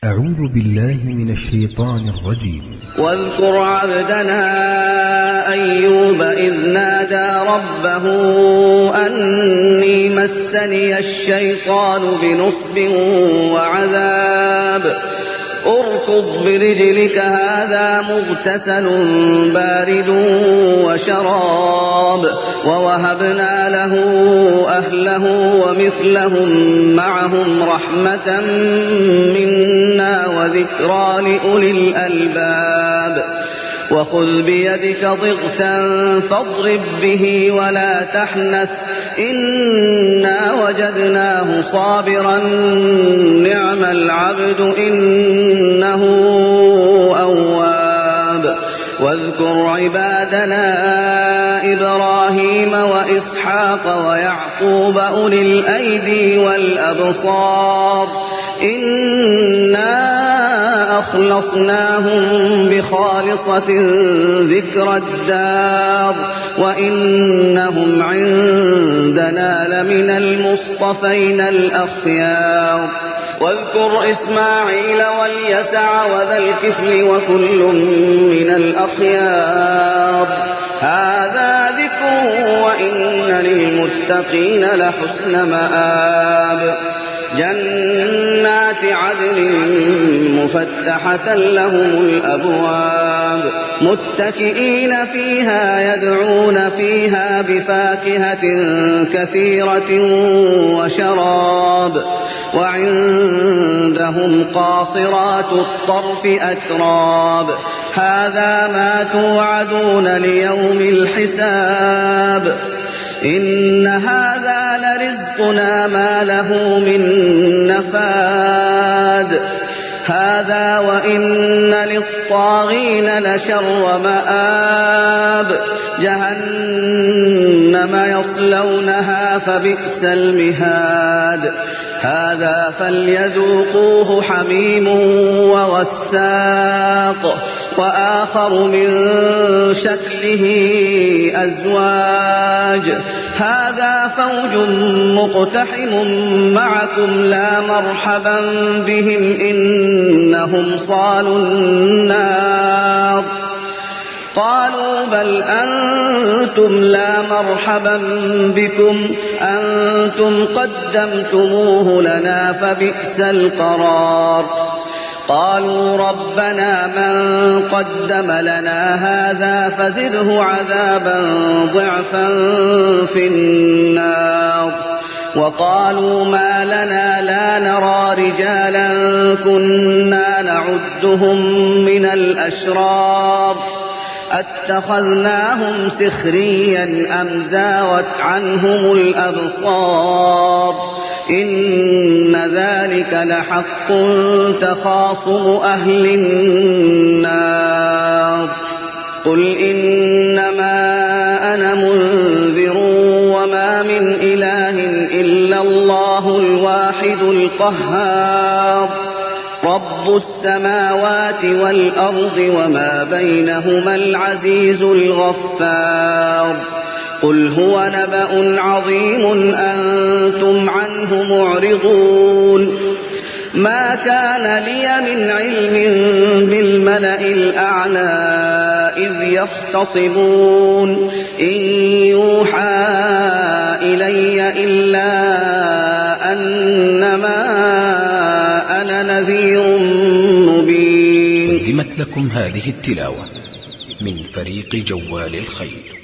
أعوذ بالله من الشيطان الرجيم. واذكر عبدنا أيوب إذ نادى ربه أني مسني الشيطان بنصب وعذاب اركض برجلك هذا مغتسل بارد وشراب ووهبنا له أهله ومثلهم معهم رحمة منا وذكرى لأولي الألباب وخذ بيدك ضغثا فاضرب به ولا تحنث إنا وجدناه صابرا نعم العبد إنه أواب واذكر عبادنا إبراهيم وإسحاق ويعقوب أولي الأيدي والأبصار إنا أخلصناهم بخالصة ذكر الدار وإنهم عندنا لمن المصطفين الأخيار واذكر إسماعيل واليسع وذا الكفل وكل من الأخيار هذا ذكر وإن للمتقين لحسن مآب جنات عدن مفتحة لهم الأبواب متكئين فيها يدعون فيها بفاكهة كثيرة وشراب وعندهم قاصرات الطرف أتراب هذا ما توعدون ليوم الحساب إن هذا لرزقنا ما له من نفاد هذا وإن للطاغين لشر مآب جهنم يصلونها فبئس المهاد هذا فليذوقوه حميم وغساق وآخر من شكله أزواج هذا فوج مقتحم معكم لا مرحبا بهم إنهم صالوا النار قالوا بل أنتم لا مرحبا بكم أنتم قدمتموه لنا فبئس القرار قالوا ربنا من قدم لنا هذا فزده عذابا ضعفا في النار وقالوا ما لنا لا نرى رجالا كنا نعدهم من الأشرار أتخذناهم سخريا أم زاغت عنهم الأبصار إن ذلك لحق تخاصم أهل النار قل إنما أنا منذر وما من إله إلا الله الواحد القهار رب السماوات والأرض وما بينهما العزيز الغفار قل هو نبأ عظيم أنتم عنه معرضون ما كان لي من علم بالملأ الأعلى إذ يختصمون إن يوحى إلي إلا أنما أنا نذير مبين. قدمت لكم هذه التلاوة من فريق جوال الخير.